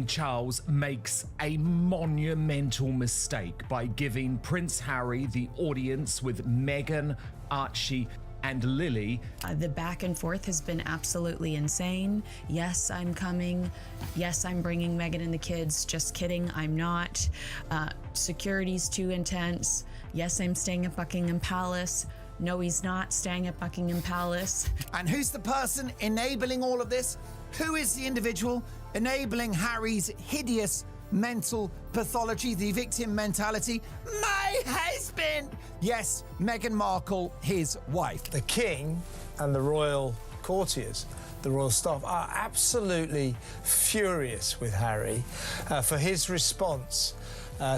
Charles makes a monumental mistake by giving Prince Harry the audience with Meghan, Archie, and Lily. The back and forth has been absolutely insane. Yes, I'm coming. Yes, I'm bringing Meghan and the kids. Just kidding, I'm not. Security's too intense. Yes, I'm staying at Buckingham Palace. No, he's not staying at Buckingham Palace. And who's the person enabling all of this? Who is the individual enabling Harry's hideous mental pathology, the victim mentality? My husband! Yes, Meghan Markle, his wife. The King and the royal courtiers, the royal staff, are absolutely furious with Harry for his response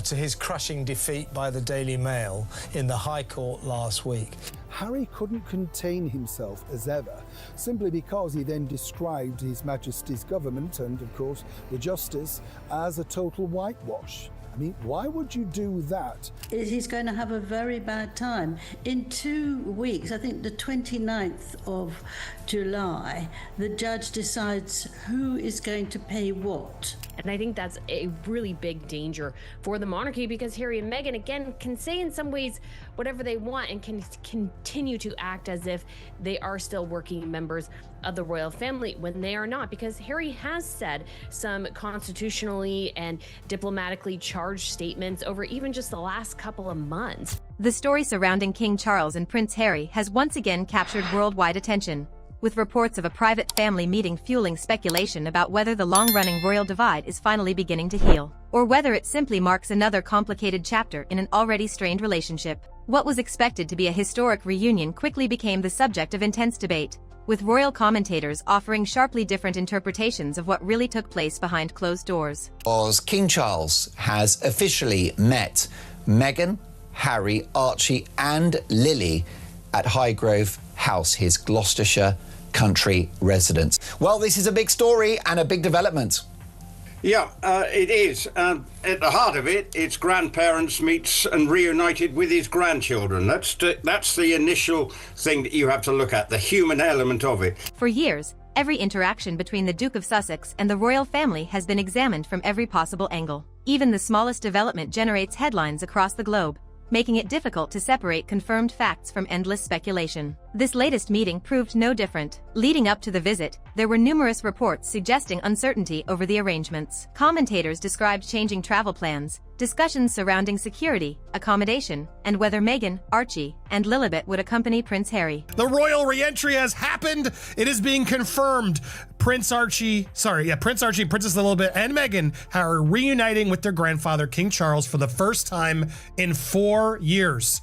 to his crushing defeat by the Daily Mail in the High Court last week. Harry couldn't contain himself as ever, simply because he then described His Majesty's government and, of course, the Justice as a total whitewash. I mean, why would you do that? He's going to have a very bad time. In 2 weeks, I think the 29th of July, the judge decides who is going to pay what. And I think that's a really big danger for the monarchy, because Harry and Meghan, again, can say in some ways whatever they want and can continue to act as if they are still working members of the royal family when they are not, because Harry has said some constitutionally and diplomatically charged statements over even just the last couple of months. The story surrounding King Charles and Prince Harry has once again captured worldwide attention, with reports of a private family meeting fueling speculation about whether the long-running royal divide is finally beginning to heal, or whether it simply marks another complicated chapter in an already strained relationship. What was expected to be a historic reunion quickly became the subject of intense debate, with royal commentators offering sharply different interpretations of what really took place behind closed doors. King Charles has officially met Meghan, Harry, Archie, and Lily at Highgrove House, his Gloucestershire country residence. Well, this is a big story and a big development. Yeah, it is. At the heart of it, it's grandparents meets and reunited with his grandchildren. That's the initial thing that you have to look at, the human element of it. For years, every interaction between the Duke of Sussex and the royal family has been examined from every possible angle. Even the smallest development generates headlines across the globe, making it difficult to separate confirmed facts from endless speculation. This latest meeting proved no different. Leading up to the visit, there were numerous reports suggesting uncertainty over the arrangements. Commentators described changing travel plans, discussions surrounding security, accommodation, and whether Meghan, Archie, and Lilibet would accompany Prince Harry. The royal re-entry has happened. It is being confirmed. Prince Archie and Princess Lilibet and Meghan are reuniting with their grandfather, King Charles, for the first time in 4 years.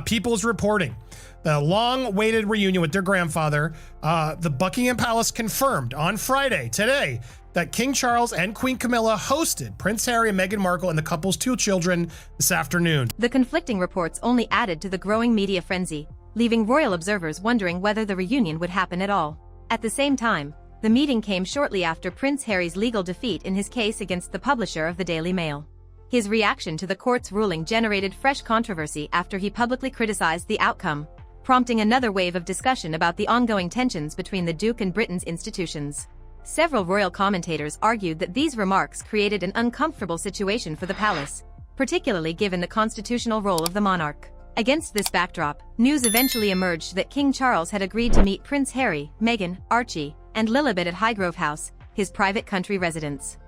People's reporting. The long-awaited reunion with their grandfather, the Buckingham Palace confirmed on Friday, today, that King Charles and Queen Camilla hosted Prince Harry and Meghan Markle and the couple's 2 children this afternoon. The conflicting reports only added to the growing media frenzy, leaving royal observers wondering whether the reunion would happen at all. At the same time, the meeting came shortly after Prince Harry's legal defeat in his case against the publisher of the Daily Mail. His reaction to the court's ruling generated fresh controversy after he publicly criticized the outcome, prompting another wave of discussion about the ongoing tensions between the Duke and Britain's institutions. Several royal commentators argued that these remarks created an uncomfortable situation for the palace, particularly given the constitutional role of the monarch. Against this backdrop, news eventually emerged that King Charles had agreed to meet Prince Harry, Meghan, Archie, and Lilibet at Highgrove House, his private country residence.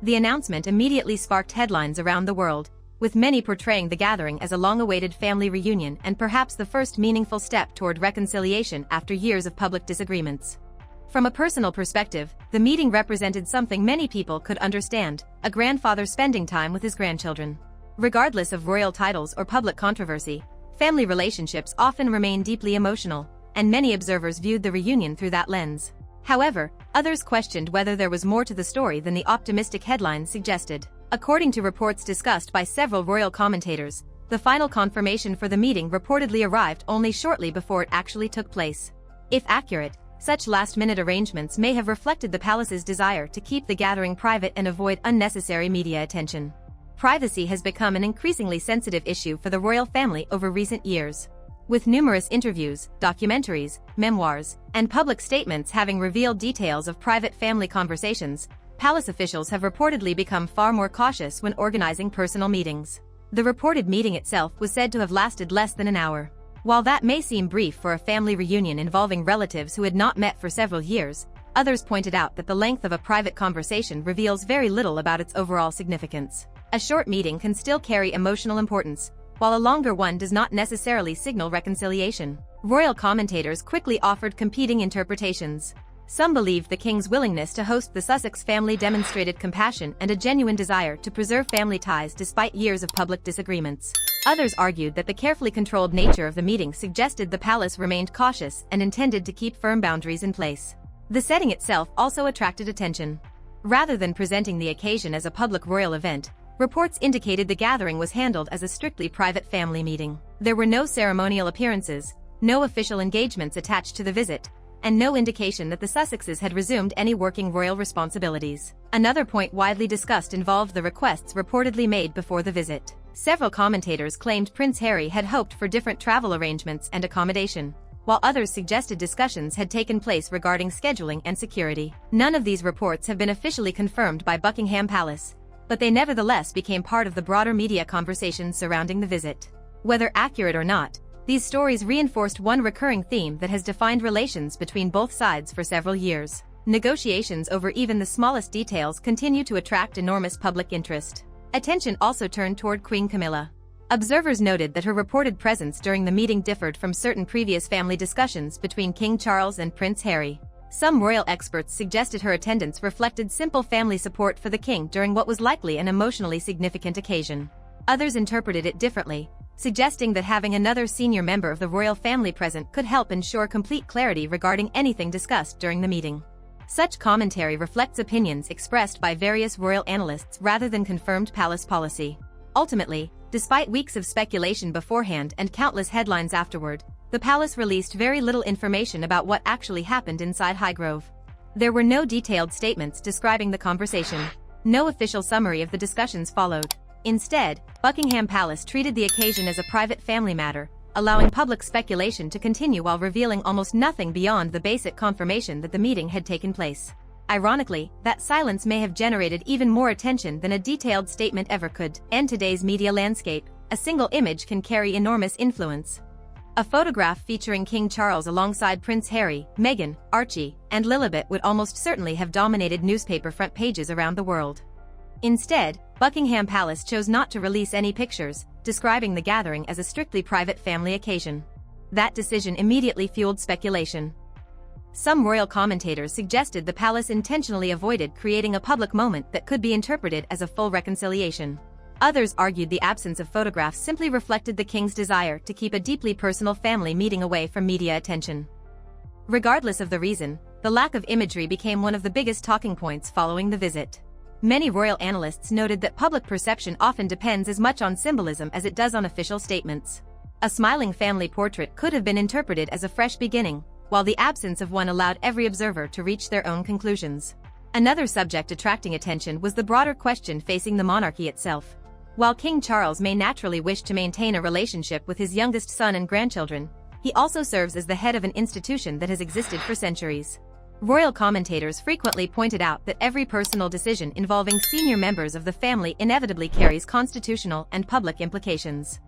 The announcement immediately sparked headlines around the world, with many portraying the gathering as a long-awaited family reunion and perhaps the first meaningful step toward reconciliation after years of public disagreements. From a personal perspective, the meeting represented something many people could understand: a grandfather spending time with his grandchildren. Regardless of royal titles or public controversy, family relationships often remain deeply emotional, and many observers viewed the reunion through that lens. However, others questioned whether there was more to the story than the optimistic headlines suggested. According to reports discussed by several royal commentators, the final confirmation for the meeting reportedly arrived only shortly before it actually took place. If accurate, such last-minute arrangements may have reflected the palace's desire to keep the gathering private and avoid unnecessary media attention. Privacy has become an increasingly sensitive issue for the royal family over recent years, with numerous interviews, documentaries, memoirs, and public statements having revealed details of private family conversations. palace officials have reportedly become far more cautious when organizing personal meetings. The reported meeting itself was said to have lasted less than an hour. While that may seem brief for a family reunion involving relatives who had not met for several years, others pointed out that the length of a private conversation reveals very little about its overall significance. A short meeting can still carry emotional importance, while a longer one does not necessarily signal reconciliation. Royal commentators quickly offered competing interpretations. Some believed the king's willingness to host the Sussex family demonstrated compassion and a genuine desire to preserve family ties despite years of public disagreements. Others argued that the carefully controlled nature of the meeting suggested the palace remained cautious and intended to keep firm boundaries in place. The setting itself also attracted attention. Rather than presenting the occasion as a public royal event, reports indicated the gathering was handled as a strictly private family meeting. There were no ceremonial appearances, no official engagements attached to the visit, and no indication that the Sussexes had resumed any working royal responsibilities. Another point widely discussed involved the requests reportedly made before the visit. Several commentators claimed Prince Harry had hoped for different travel arrangements and accommodation, while others suggested discussions had taken place regarding scheduling and security. None of these reports have been officially confirmed by Buckingham Palace, but they nevertheless became part of the broader media conversation surrounding the visit. Whether accurate or not, these stories reinforced one recurring theme that has defined relations between both sides for several years. Negotiations over even the smallest details continue to attract enormous public interest. Attention also turned toward Queen Camilla. Observers noted that her reported presence during the meeting differed from certain previous family discussions between King Charles and Prince Harry. Some royal experts suggested her attendance reflected simple family support for the king during what was likely an emotionally significant occasion. Others interpreted it differently, suggesting that having another senior member of the royal family present could help ensure complete clarity regarding anything discussed during the meeting. Such commentary reflects opinions expressed by various royal analysts rather than confirmed palace policy. Ultimately, despite weeks of speculation beforehand and countless headlines afterward, the palace released very little information about what actually happened inside Highgrove. There were no detailed statements describing the conversation. No official summary of the discussions followed. Instead, Buckingham Palace treated the occasion as a private family matter, allowing public speculation to continue while revealing almost nothing beyond the basic confirmation that the meeting had taken place. Ironically, that silence may have generated even more attention than a detailed statement ever could. In today's media landscape, a single image can carry enormous influence. A photograph featuring King Charles alongside Prince Harry, Meghan, Archie, and Lilibet would almost certainly have dominated newspaper front pages around the world. Instead, Buckingham Palace chose not to release any pictures, describing the gathering as a strictly private family occasion. That decision immediately fueled speculation. Some royal commentators suggested the palace intentionally avoided creating a public moment that could be interpreted as a full reconciliation. Others argued the absence of photographs simply reflected the king's desire to keep a deeply personal family meeting away from media attention. Regardless of the reason, the lack of imagery became one of the biggest talking points following the visit. Many royal analysts noted that public perception often depends as much on symbolism as it does on official statements. A smiling family portrait could have been interpreted as a fresh beginning, while the absence of one allowed every observer to reach their own conclusions. Another subject attracting attention was the broader question facing the monarchy itself. While King Charles may naturally wish to maintain a relationship with his youngest son and grandchildren, he also serves as the head of an institution that has existed for centuries. Royal commentators frequently pointed out that every personal decision involving senior members of the family inevitably carries constitutional and public implications.